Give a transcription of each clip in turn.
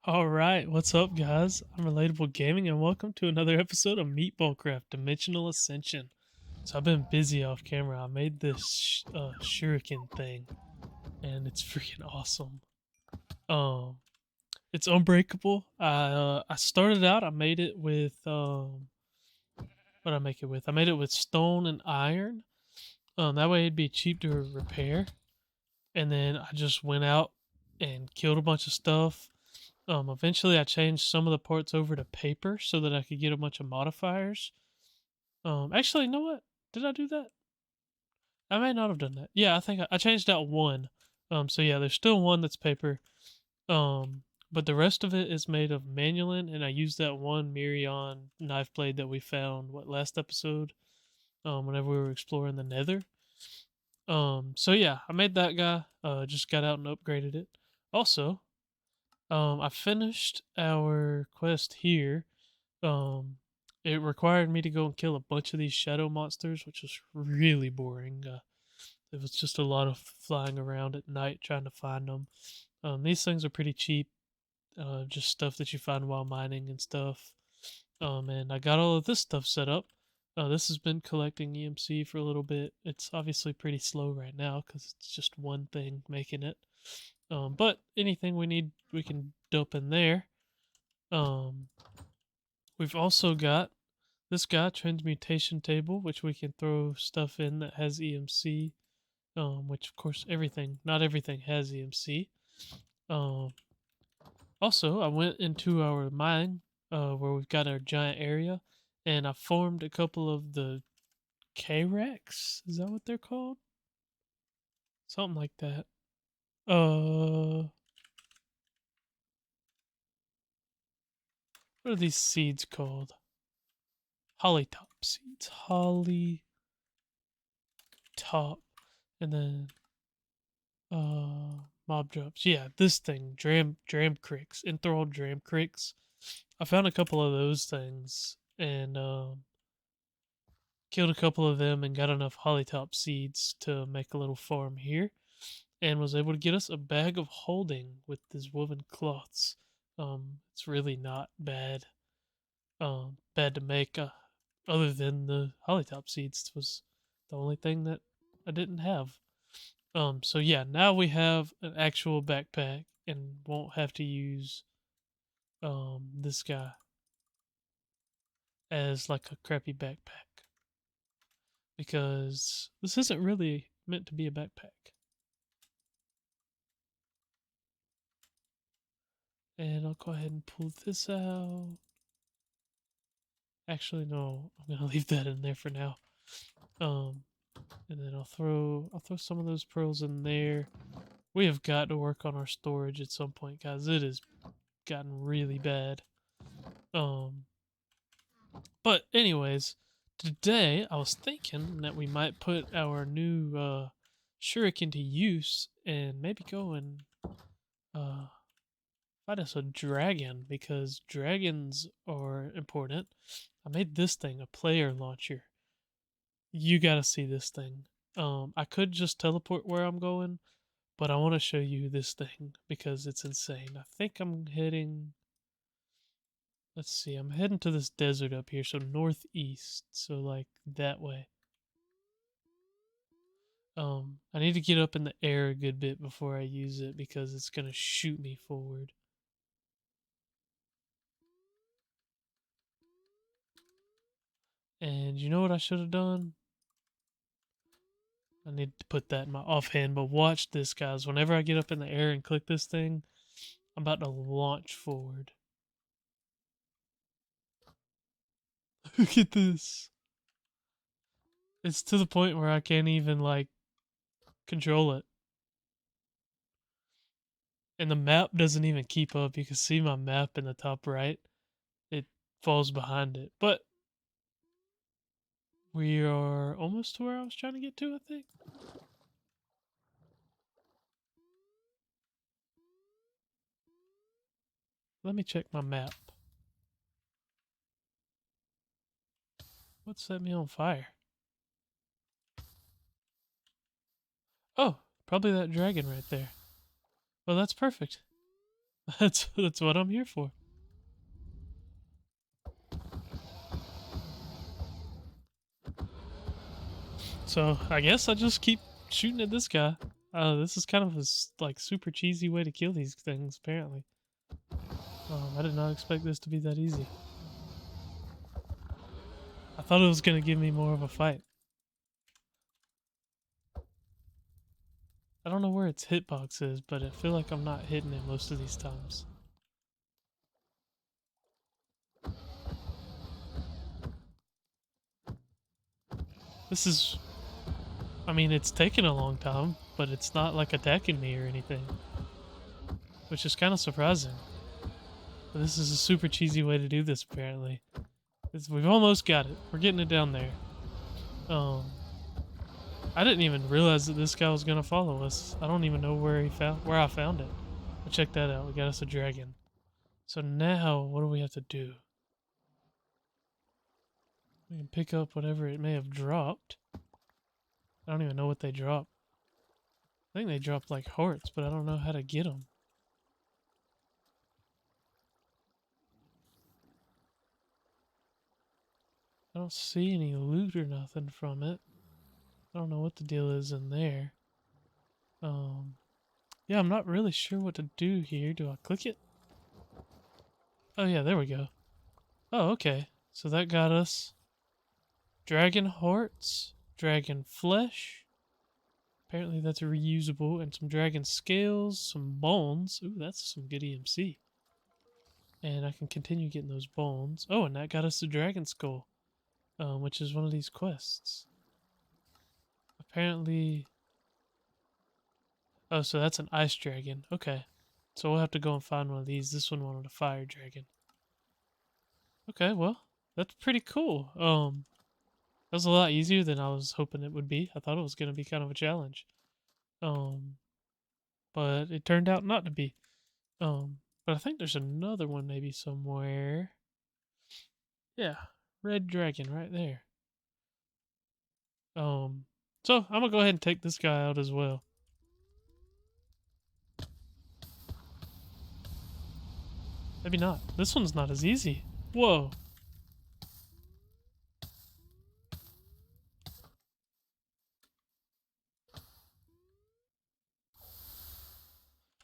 All right, what's up, guys? I'm Relatable Gaming, and welcome to another episode of MeatballCraft Dimensional Ascension. So I've been busy off camera. I made this shuriken thing, and it's freaking awesome. Um, it's unbreakable. I started out. I made it with what I make it with. I made it with stone and iron. That way it'd be cheap to repair. And then I just went out and killed a bunch of stuff. Eventually, I changed some of the parts over to paper so that I could get a bunch of modifiers. Actually, you know what? Did I do that? I may not have done that. Yeah, I think I changed out one. So yeah, there's still one that's paper. Um, but the rest of it is made of manulin, and I used that one Mirion knife blade that we found last episode. Whenever we were exploring the Nether. So yeah, I made that guy. Just got out and upgraded it. Also, I finished our quest here. Um, it required me to go and kill a bunch of these shadow monsters, which was really boring. It was just a lot of flying around at night trying to find them. These things are pretty cheap, just stuff that you find while mining and stuff. And I got all of this stuff set up. This has been collecting EMC for a little bit. It's obviously pretty slow right now because it's just one thing making it. But anything we need, we can dump in there. Um, we've also got this guy transmutation table, which we can throw stuff in that has EMC. Which of course not everything has EMC. Um, Also, I went into our mine, where we've got our giant area, and I formed a couple of the K-Rex. Is that what they're called? Something like that. What are these seeds called? Hollytop seeds. Holly top, and then mob drops. Yeah, this thing, dram cricks, enthralled dram cricks. I found a couple of those things and killed a couple of them and got enough hollytop seeds to make a little farm here, and was able to get us a bag of holding with these woven cloths. It's really not bad to make. Other than the hollytop seeds was the only thing that I didn't have. So yeah, now we have an actual backpack and won't have to use this guy as like a crappy backpack because this isn't really meant to be a backpack. And I'll go ahead and pull this out. Actually, no, I'm gonna leave that in there for now. Um, and then I'll throw some of those pearls in there. We have got to work on our storage at some point, guys. It has gotten really bad. Um, but anyways, today I was thinking that we might put our new shuriken to use and maybe go and uh fight us a dragon because dragons are important. I made this thing a player launcher. You gotta see this thing. I could just teleport where I'm going, but I want to show you this thing because it's insane. I think I'm heading. Let's see. I'm heading to this desert up here, so northeast, so like that way. I need to get up in the air a good bit before I use it because it's gonna shoot me forward. And you know what I should have done? I need to put that in my offhand, but watch this, guys. Whenever I get up in the air and click this thing, I'm about to launch forward. Look at this. It's to the point where I can't even, like, control it. And the map doesn't even keep up. You can see my map in the top right. It falls behind it. But we are almost to where I was trying to get to, I think. Let me check my map. What set me on fire? Oh, probably that dragon right there. Well, that's perfect. That's what I'm here for. So I guess I just keep shooting at this guy. This is kind of a like super cheesy way to kill these things. Apparently, I did not expect this to be that easy. I thought it was gonna give me more of a fight. I don't know where its hitbox is, but I feel like I'm not hitting it most of these times. This is, I mean, it's taken a long time, but it's not like attacking me or anything, which is kind of surprising. But this is a super cheesy way to do this, apparently. We've almost got it. We're getting it down there. I didn't even realize that this guy was gonna follow us. I don't even know where I found it. But check that out. We got us a dragon. So now, what do we have to do? We can pick up whatever it may have dropped. I don't even know what they dropped. I think they dropped like hearts, but I don't know how to get them. I don't see any loot or nothing from it. I don't know what the deal is in there. Yeah, I'm not really sure what to do here. Do I click it? Oh yeah, there we go. Oh, okay. So that got us dragon hearts, dragon flesh. Apparently that's reusable, and some dragon scales, some bones. Ooh, that's some good EMC. And I can continue getting those bones. Oh, and that got us the dragon skull, which is one of these quests. Apparently, oh, so that's an ice dragon. Okay, so we'll have to go and find one of these. This one wanted a fire dragon. Okay, well, that's pretty cool. That was a lot easier than I was hoping it would be. I thought it was gonna be kind of a challenge. Um, but it turned out not to be. But I think there's another one maybe somewhere. Yeah, red dragon right there. So I'm gonna go ahead and take this guy out as well. Maybe not. This one's not as easy. Whoa.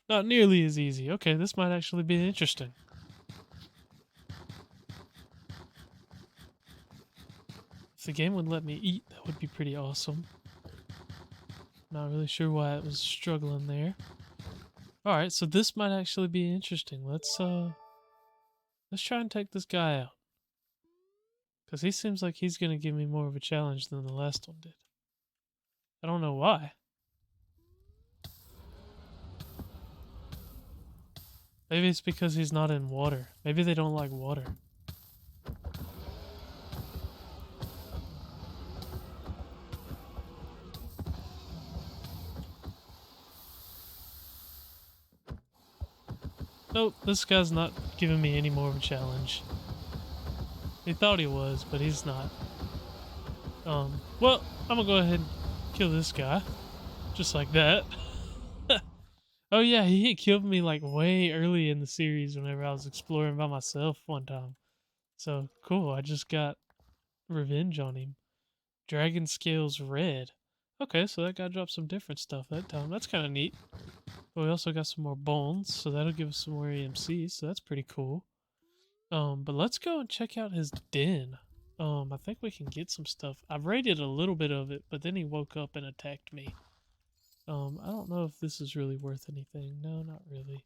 Not nearly as easy. Okay, this might actually be interesting. If the game would let me eat, that would be pretty awesome. Not really sure why it was struggling there. Alright, so this might actually be interesting. Let's try and take this guy out. Because he seems like he's gonna give me more of a challenge than the last one did. I don't know why. Maybe it's because he's not in water. Maybe they don't like water. Nope, this guy's not giving me any more of a challenge. He thought he was, but he's not. Well, I'm gonna go ahead and kill this guy. Just like that. Oh yeah, he had killed me like way early in the series whenever I was exploring by myself one time. So cool, I just got revenge on him. Dragon scales red. Okay, so that guy dropped some different stuff that time. That's kind of neat. But we also got some more bones, so that'll give us some more EMC, so that's pretty cool. But let's go and check out his den. I think we can get some stuff. I've raided a little bit of it, but then he woke up and attacked me. I don't know if this is really worth anything. No, not really.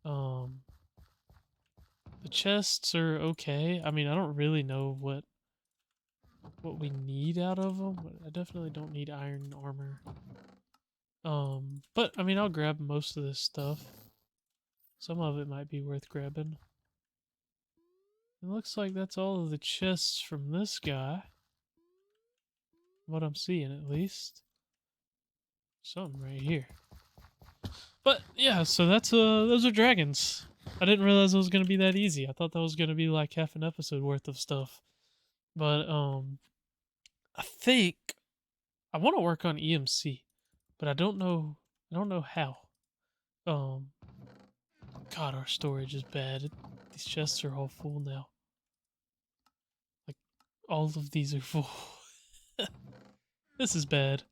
The chests are okay. I mean, I don't really know what we need out of them. I definitely don't need iron armor. But I mean, I'll grab most of this stuff. Some of it might be worth grabbing. It looks like that's all of the chests from this guy. What I'm seeing, at least. Something right here. But yeah, so that's those are dragons. I didn't realize it was gonna be that easy. I thought that was gonna be like half an episode worth of stuff. But I think I want to work on EMC, but I don't know how. Um God, our storage is bad. These chests are all full now. Like, all of these are full. This is bad.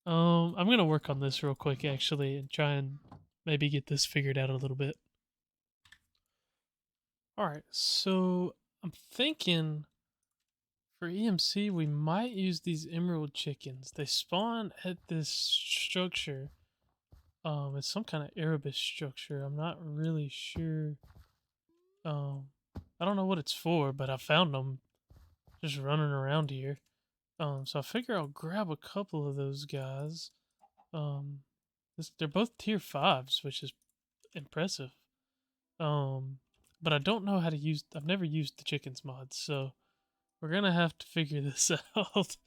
I'm gonna work on this real quick, actually, and try and maybe get this figured out a little bit. Alright, so I'm thinking for EMC, we might use these emerald chickens. They spawn at this structure. It's some kind of Arabic structure. I'm not really sure. I don't know what it's for, but I found them just running around here. So I figure I'll grab a couple of those guys. They're both tier 5s, which is impressive. But I don't know how to use. I've never used the chickens mod, so we're gonna have to figure this out.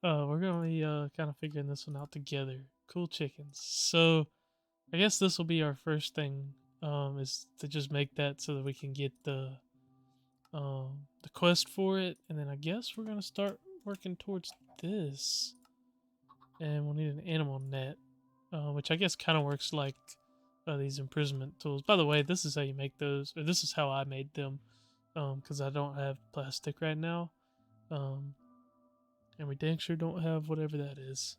We're gonna be kind of figuring this one out together. Cool chickens. So I guess this will be our first thing. Is to just make that so that we can get the quest for it, and then I guess we're gonna start working towards this. And we'll need an animal net, which I guess kind of works like these imprisonment tools. By the way, this is how you make those, or this is how I made them, because I don't have plastic right now, and we dang sure don't have whatever that is.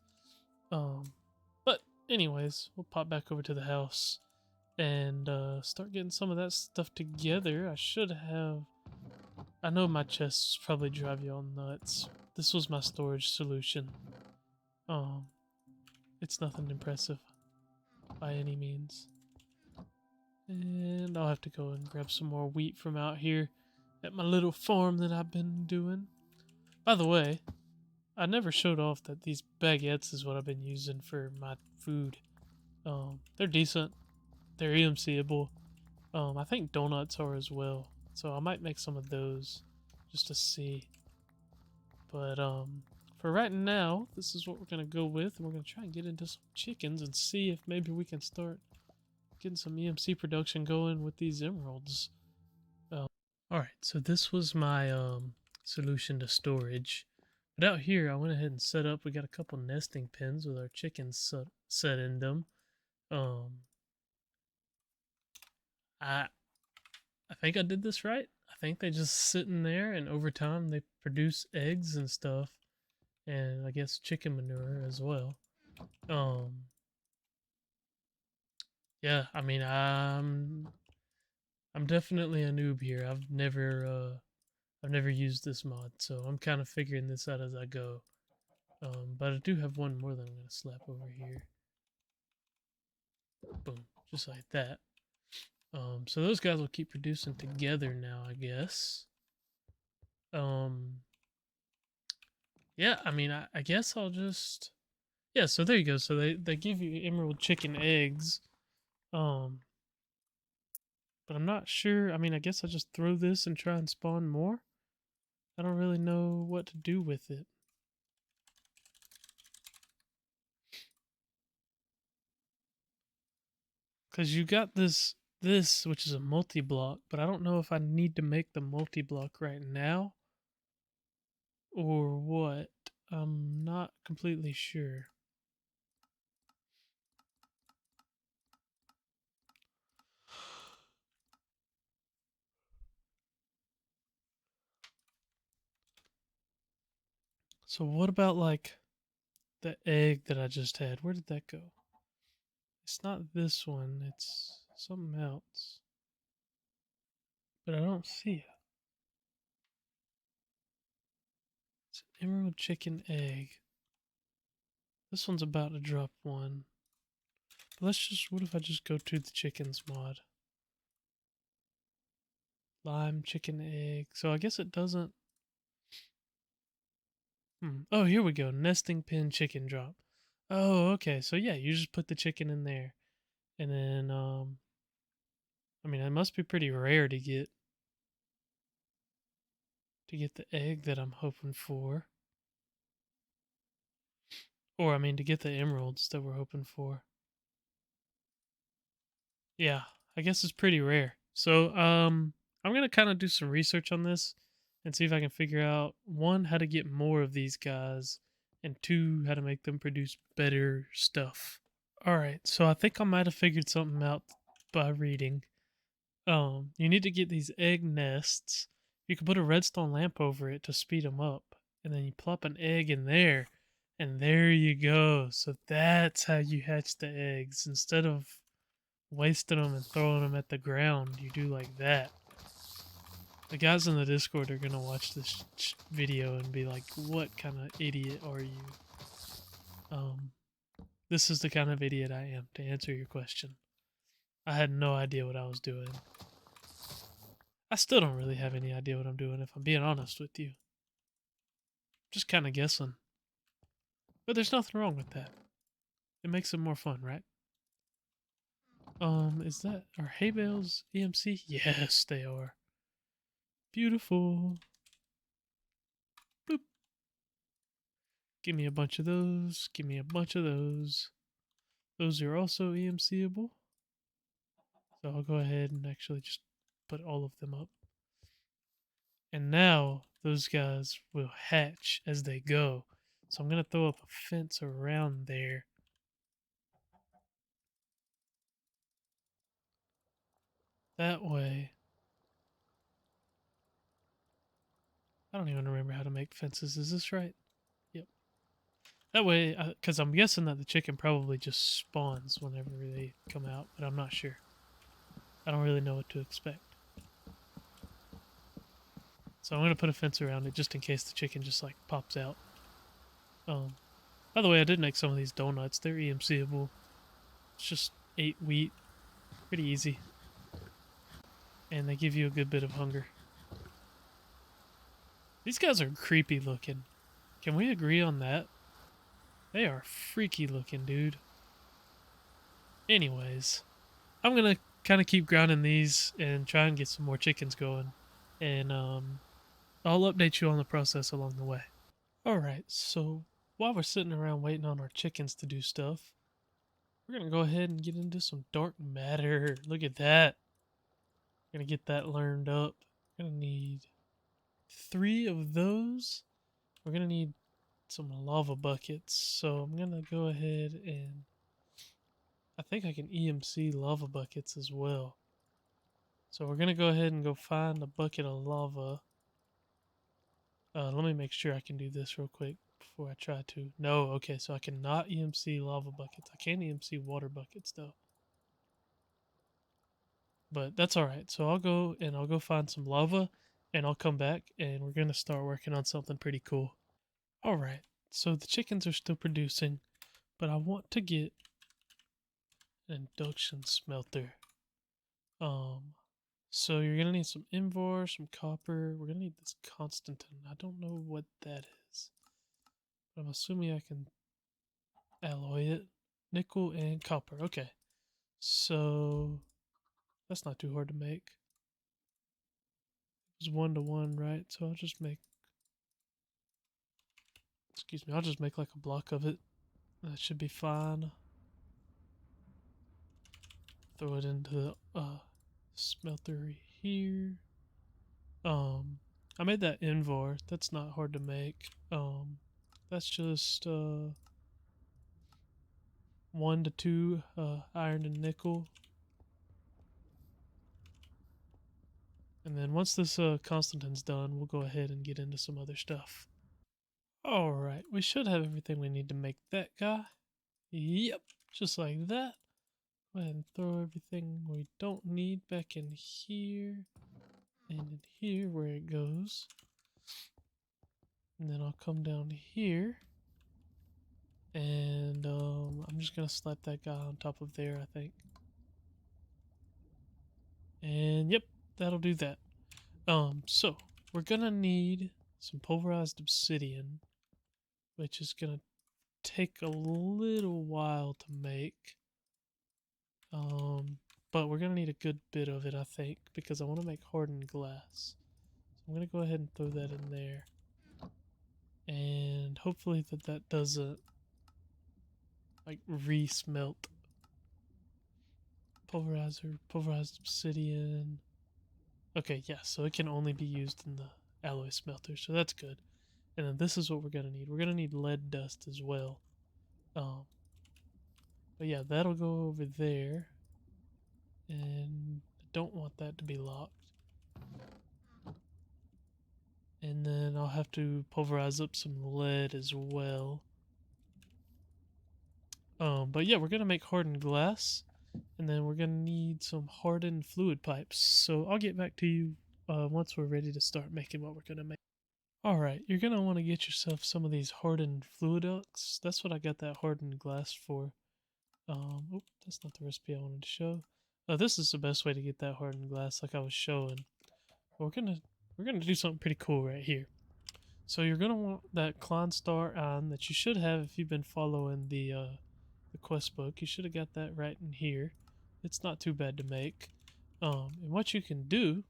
But anyways, we'll pop back over to the house and start getting some of that stuff together. I should have. I know my chests probably drive you all nuts. This was my storage solution. It's nothing impressive by any means. And I'll have to go and grab some more wheat from out here at my little farm that I've been doing. By the way, I never showed off that these baguettes is what I've been using for my food. They're decent. They're EMCable. I think donuts are as well. So I might make some of those just to see. But for right now, this is what we're going to go with. And we're going to try and get into some chickens and see if maybe we can start getting some EMC production going with these emeralds. Alright, so this was my solution to storage. But out here, I went ahead and set up. We got a couple nesting pens with our chickens set in them. I think I did this right. I think they just sit in there, and over time they produce eggs and stuff, and I guess chicken manure as well. Yeah, I mean, I'm definitely a noob here. I've never used this mod, so I'm kind of figuring this out as I go. But I do have one more that I'm gonna slap over here. Boom, just like that. So those guys will keep producing together now, I guess. Yeah, I mean, I guess I'll just... Yeah, so there you go. So they give you emerald chicken eggs. But I'm not sure. I mean, I guess I'll just throw this and try and spawn more. I don't really know what to do with it. Because you got this, which is a multi-block, but I don't know if I need to make the multi-block right now or what. I'm not completely sure. So what about like the egg that I just had? Where did that go? It's not this one, it's something else. But I don't see it. It's an emerald chicken egg. This one's about to drop one. But let's just, what if I just go to the chickens mod? Lime chicken egg. So I guess it doesn't. Oh, here we go. Nesting pin chicken drop. Oh, okay. So yeah, you just put the chicken in there. And then, I mean, it must be pretty rare to get the egg that I'm hoping for. Or, I mean, to get the emeralds that we're hoping for. Yeah, I guess it's pretty rare. So, I'm going to kind of do some research on this and see if I can figure out, one, how to get more of these guys, and two, how to make them produce better stuff. Alright, so I think I might have figured something out by reading. You need to get these egg nests. You can put a redstone lamp over it to speed them up, and then you plop an egg in there, and there you go. So that's how you hatch the eggs. Instead of wasting them and throwing them at the ground, you do like that. The guys in the Discord are gonna watch this video and be like, "What kind of idiot are you?" This is the kind of idiot I am, to answer your question. I had no idea what I was doing. I still don't really have any idea what I'm doing, if I'm being honest with you. Just kind of guessing. But there's nothing wrong with that. It makes it more fun, right? Are hay bales EMC? Yes, they are. Beautiful. Boop. Give me a bunch of those. Give me a bunch of those. Those are also EMCable. So I'll go ahead and actually just put all of them up. And now those guys will hatch as they go. So I'm going to throw up a fence around there. That way, I don't even remember how to make fences. Is this right? Yep. That way, because I'm guessing that the chicken probably just spawns whenever they come out, but I'm not sure. I don't really know what to expect. So I'm going to put a fence around it just in case the chicken just like pops out. By the way, I did make some of these donuts. They're EMCable. It's just 8 wheat. Pretty easy. And they give you a good bit of hunger. These guys are creepy looking. Can we agree on that? They are freaky looking, dude. Anyways, I'm gonna kind of keep grounding these and try and get some more chickens going. And I'll update you on the process along the way. Alright, so while we're sitting around waiting on our chickens to do stuff, we're gonna go ahead and get into some dark matter. Look at that. Gonna get that learned up. Gonna need 3 of those. We're gonna need some lava buckets. So I'm gonna go ahead and I think I can EMC lava buckets as well. So we're gonna go ahead and go find a bucket of lava. Let me make sure I can do this real quick before I try to. No, okay, so I cannot EMC lava buckets. I can EMC water buckets though. But that's alright. So I'll go find some lava and I'll come back and we're gonna start working on something pretty cool. Alright, so the chickens are still producing, but I want to get an induction smelter. So you're gonna need some Invar, some copper. We're gonna need this Constantin. I don't know what that is, but I'm assuming I can alloy it. Nickel and copper. Okay, so that's not too hard to make. It's 1-to-1, right? So I'll just make. Excuse me. I'll just make like a block of it. That should be fine. Throw it into the smelter here. I made that Invar. That's not hard to make. That's just 1 to 2 iron and nickel. And then once this Constantine's done, we'll go ahead and get into some other stuff. Alright, we should have everything we need to make that guy. Yep, just like that. Go ahead and throw everything we don't need back in here. And in here where it goes. And then I'll come down here. And I'm just going to slap that guy on top of there, I think. And yep, that'll do that. So we're going to need some pulverized obsidian, which is going to take a little while to make. But we're going to need a good bit of it, I think, because I want to make hardened glass. So I'm going to go ahead and throw that in there. And hopefully that doesn't like re-smelt. Pulverized obsidian. Okay, yeah, so it can only be used in the alloy smelter, so that's good. And then this is what we're gonna need. We're gonna need lead dust as well. But yeah, that'll go over there. And I don't want that to be locked. And then I'll have to pulverize up some lead as well. But yeah, we're gonna make hardened glass, and then we're gonna need some hardened fluid pipes. So I'll get back to you once we're ready to start making what we're gonna make. Alright, you're gonna want to get yourself some of these hardened fluid ducts. That's what I got that hardened glass for. That's not the recipe I wanted to show. This is the best way to get that hardened glass, like I was showing. We're gonna do something pretty cool right here. So you're gonna want that Klein Star on that you should have if you've been following the quest book. You should have got that right in here. It's not too bad to make. And what you can do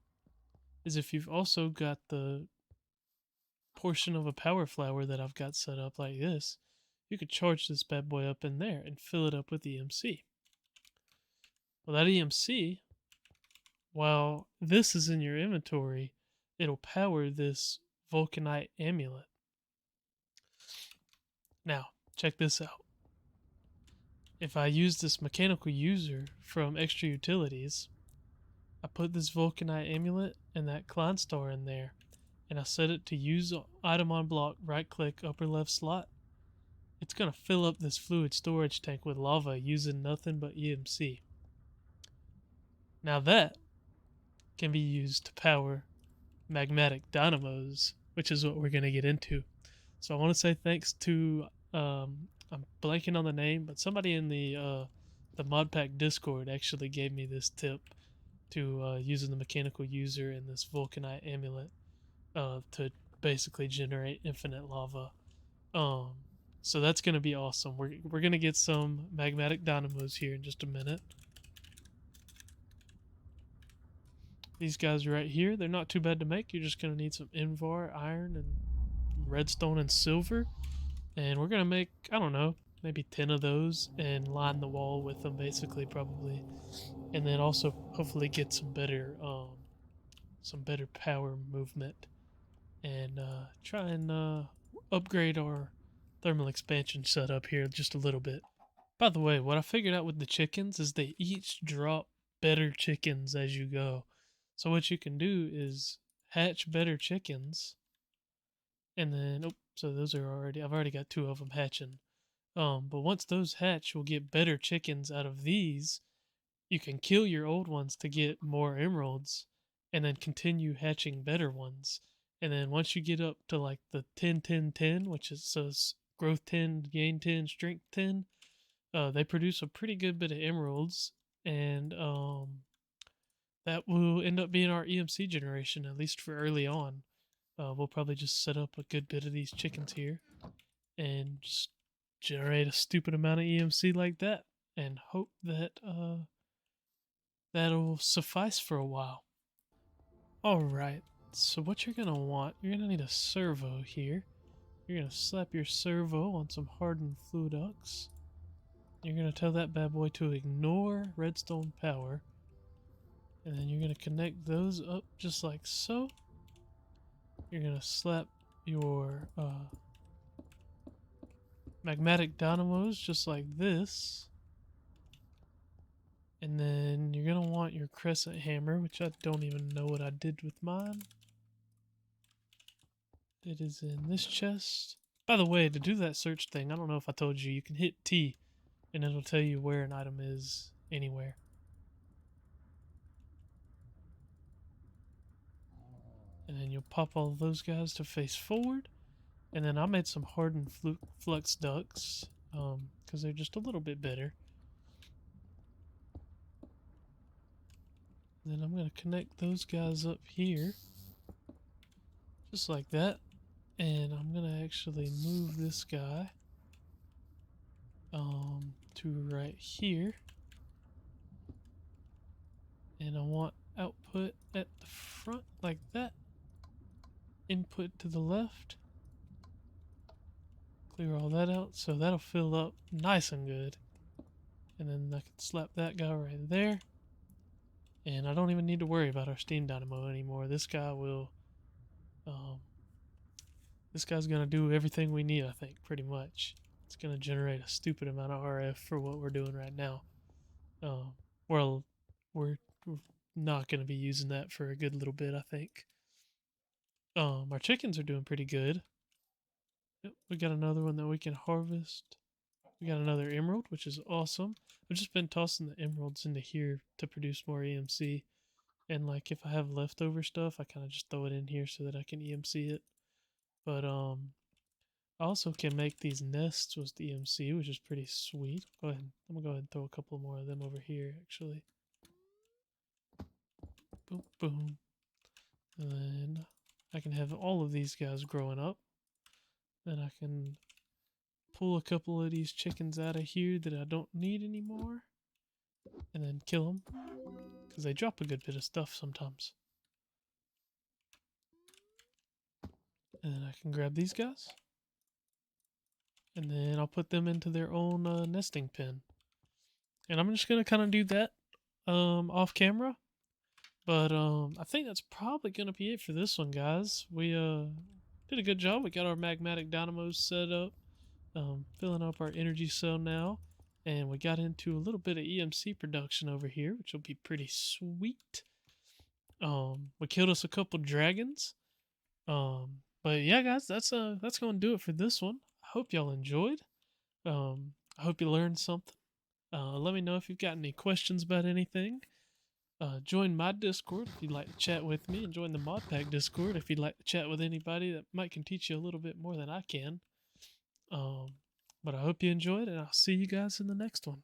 is if you've also got the portion of a power flower that I've got set up like this, you could charge this bad boy up in there and fill it up with EMC. Well, that EMC, while this is in your inventory, it'll power this Vulcanite amulet. Now, check this out. If I use this mechanical user from extra utilities, I put this Vulcanite amulet and that Klein Star in there, and I set it to use item on block, right click, upper left slot. It's going to fill up this fluid storage tank with lava using nothing but EMC. Now that can be used to power magmatic dynamos, which is what we're going to get into. So I want to say thanks to, I'm blanking on the name, but somebody in the ModPack Discord actually gave me this tip to using the mechanical user and this Vulcanite amulet to basically generate infinite lava. So that's going to be awesome. We're going to get some magmatic dynamos here in just a minute. These guys right here, they're not too bad to make. You're just going to need some Invar, iron, and redstone and silver. And we're going to make, I don't know, maybe 10 of those and line the wall with them basically, probably. And then also hopefully get some better power movement. And try and upgrade our thermal expansion setup here just a little bit. By the way, what I figured out with the chickens is they each drop better chickens as you go. So what you can do is hatch better chickens, and then so those are I've already got 2 of them hatching. But once those hatch, you'll get better chickens out of these. You can kill your old ones to get more emeralds, and then continue hatching better ones. And then once you get up to like the 10 10 10, which is so growth 10, gain 10, strength 10, they produce a pretty good bit of emeralds, and that will end up being our EMC generation, at least for early on. We'll probably just set up a good bit of these chickens here and just generate a stupid amount of EMC like that, and hope that that'll suffice for a while. Alright, so what you're gonna want, you're gonna need a servo here. You're gonna slap your servo on some hardened fluid ducts. You're gonna tell that bad boy to ignore redstone power. And then you're gonna connect those up just like so. You're gonna slap your magmatic dynamos just like this. And then you're gonna want your crescent hammer, which I don't even know what I did with mine. It is in this chest. By the way, to do that search thing, I don't know if I told you, you can hit T and it'll tell you where an item is anywhere. And then you'll pop all of those guys to face forward. And then I made some hardened flux ducts because they're just a little bit better. And then I'm going to connect those guys up here. Just like that. And I'm going to actually move this guy to right here. And I want output at the front like that. Input to the left. Clear all that out, so that'll fill up nice and good. And then I can slap that guy right there. And I don't even need to worry about our steam dynamo anymore. This guy will, this guy's gonna do everything we need, I think, pretty much. It's gonna generate a stupid amount of RF for what we're doing right now. Well, we're not going to be using that for a good little bit, I think. Our chickens are doing pretty good. Yep, we got another one that we can harvest. We got another emerald, which is awesome. I've just been tossing the emeralds into here to produce more EMC. And like if I have leftover stuff, I kind of just throw it in here so that I can EMC it. But I also can make these nests with the EMC, which is pretty sweet. Go ahead. I'm gonna go ahead and throw a couple more of them over here, actually. Boom, boom. And then I can have all of these guys growing up. Then I can pull a couple of these chickens out of here that I don't need anymore. And then kill them. Because they drop a good bit of stuff sometimes. And then I can grab these guys. And then I'll put them into their own nesting pen. And I'm just going to kind of do that off camera. But I think that's probably going to be it for this one, guys. We did a good job. We got our magmatic dynamos set up. Filling up our energy cell now. And we got into a little bit of EMC production over here, which will be pretty sweet. We killed us a couple dragons. But yeah, guys, that's going to do it for this one. I hope y'all enjoyed. I hope you learned something. Let me know if you've got any questions about anything. Join my Discord if you'd like to chat with me, and join the Mod Pack Discord if you'd like to chat with anybody that can teach you a little bit more than I can. But I hope you enjoyed, and I'll see you guys in the next one.